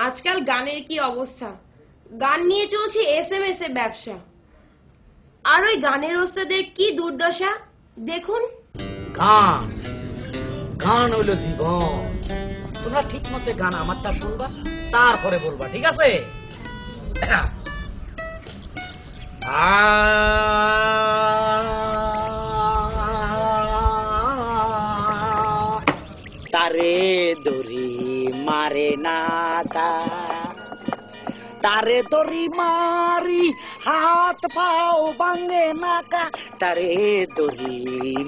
আজকাল গানের কি অবস্থা, গান নিয়ে চলছে SMS এ ব্যবসা। আর ওই গানের ওস্তাদের কি দুর্দশা দেখুন। গান গান হইল জীবন। তোমরা ঠিক মতো গান আমারটা শুনবা, তারপরে বলবা, ঠিক আছে? তারে দড়ি মারে না কা, তারে দড়ি মারি হাত পাও ভাঙে না কা, তারে দড়ি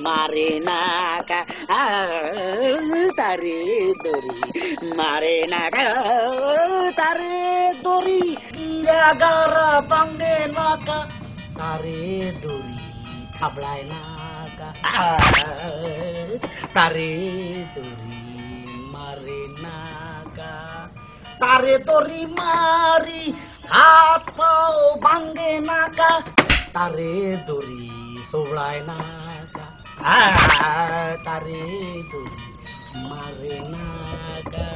মারে না কা, তারে দড়ি মারে না কা, তারে দড়ি গারা ভাঙে না কা, তারে দড়ি থাবড়ায় না কা, তারে দড়ি মারে না কা, তারে দড়ি মারি হাত পাও ভাঙে না কা, তারে দড়ি সোবড়ায় না কা, তারে দড়ি মারে না কা।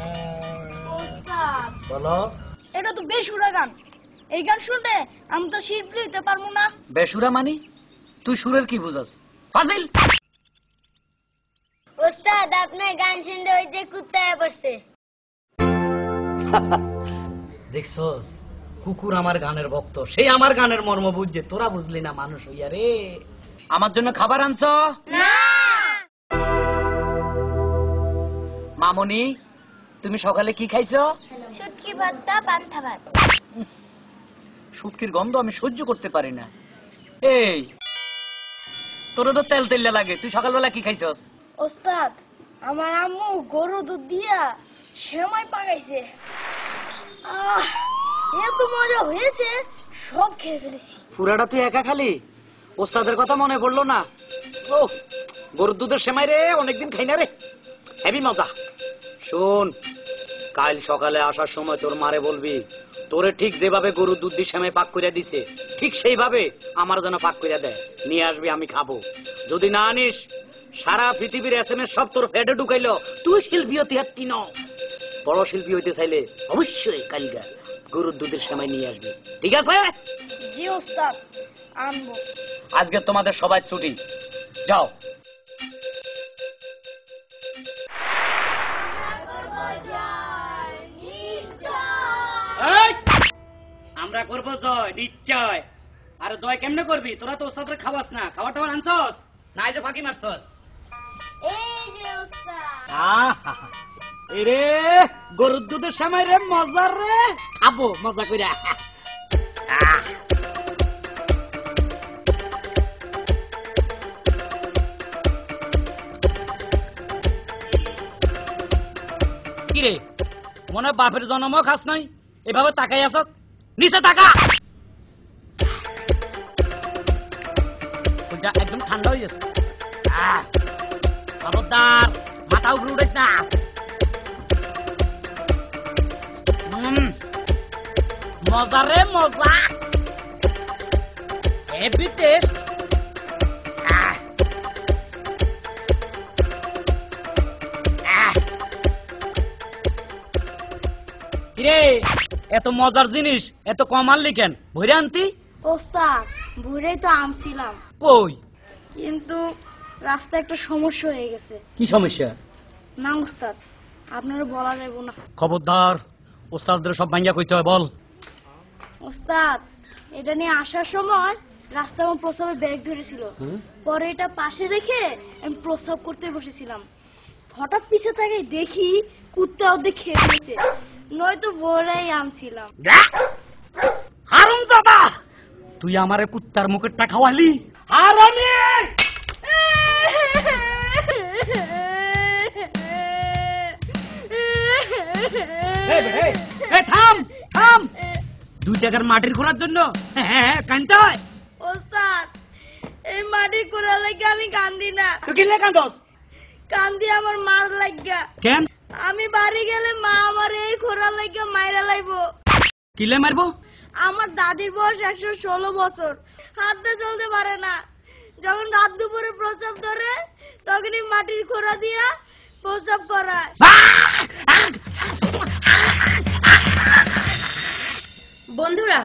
ওস্তাদ বলো। এটা তো বেসুরা গান, এই গান শুনলে আমি তো শিল্পী হইতে পারবো না। বেসুরা মানি? তুই সুরের কি বুঝাস ফাজিল? ওস্তাদ আপনার গান শুনতে ওই যে কুত্তায় পড়ছে। দেখছস, কুকুর আমার গানের ভক্ত, সেই আমার গানের মর্ম বুঝছে, তোরা বুঝলি না মানুষ হইয়া রে। আমার জন্য খাবার আনছ? না মামনি, তুমি সকালে কি খাইছো? শুটকি ভর্তা পান্তা ভাত। শুটকির গন্ধ আমি সহ্য করতে পারি না। এই তোর তো তেল তেল লাগে, তুই সকালবেলা কি খাইছস? ওস্তাদ আমার আম্মু গরু দুধ দিয়া সেমাই পাকাইছে, এত মজা হয়েছে সব খেয়ে ফেলেছি। পুরাটা তুই একা খালি? ওস্তাদের কথা মনে পড়লো না? ও গরুর দুধের সেমাই রে, অনেকদিন খাই না রে, হেভি মজা। শোন, কাল সকালে আসার সময় তোর মারে বলবি তোরে ঠিক যেভাবে গরুর দুধ দিয়ে সেমাই পাক করে দিছে ঠিক সেইভাবে আমার যেন পাক করে দেয়, নিয়ে আসবি, আমি খাবো। যদি না আনিস সারা পৃথিবীর SMS সব তোর ফেটে ঢুকাইলো, তুই শিল্পী হতে হাতি ন। বড় শিল্পী হইতে চাইলে অবশ্যই কালকা গরুর দুধের সেমাই নিয়ে আসবি, ঠিক আছে? জি ওস্তাদ, আনবো। আজকে তোমাদের সবাই ছুটি, যাও। আমরা করবো জয় নিশ্চয়। আর জয় কেমনে করবি? তোরা তো ওস্তাদের খাওয়াস না, খাবার টাবার আনছস না, এই যে ফাঁকি মারছস। এই যে ওস্তাদ, এরে গরুর দুধের সময় রে, মজা রে, খাবো মজা কইরা। কিরে, মনে বাপের জন্ম খাস নাই, এভাবে তাকাই আস, নিচে তাকা। একদম ঠান্ডা হয়ে গেছে, খবরদার মাথা উপরে উঠেছ না। মজা রে মজা, হেভি টেস্ট। কিরে, এত মজার জিনিস এত কম আনলি কেন? ভরে আনতি। ওস্তাদ ভোরেই তো আনছিলাম, কই? কিন্তু রাস্তায় একটা সমস্যা হয়ে গেছে। কি সমস্যা? না ওস্তাদ, আপনারা বলা যাবে না। খবরদার, ওস্তাদদের সব ভাঙ্গা কইতে হয়, বল। ওস্তাদ এটা নিয়ে আসার সময় রাস্তায় আমার প্রস্রাবের ব্যাগ ধরেছিল, পরে এটা পাশে রেখে আমি প্রস্রাব করতে বসেছিলাম। হঠাৎ পিছে তাকে দেখি কুত্তা অর্ধেক খেয়ে ফেলেছে, নয়তো ভোরেই আনছিলাম। হারামজাদা, তুই আমারে কুত্তার মুখেরটা খাওয়ালি? হারামি! থাম থাম, 2 টাকার মাটির ঘোরার জন্য কানতে হয়? ওস্তাদ এই মাটি কুড়া লাগে আমি কান্দি না। তুই কিনলে কান্দস? কান্দি আমার মার লাগা। কেন? আমি বাড়ি গেলে মা আমার এই খোরা লাগা মাইরা লাইবো। কিলে মারবো? আমার দাদির বয়স 116 বছর, হাঁটতে চলতে পারে না। যখন রাত দুপুরে প্রস্রাব ধরে তখনই মাটির খোরা দিয়া প্রস্রাব করায়। বন্ধুরা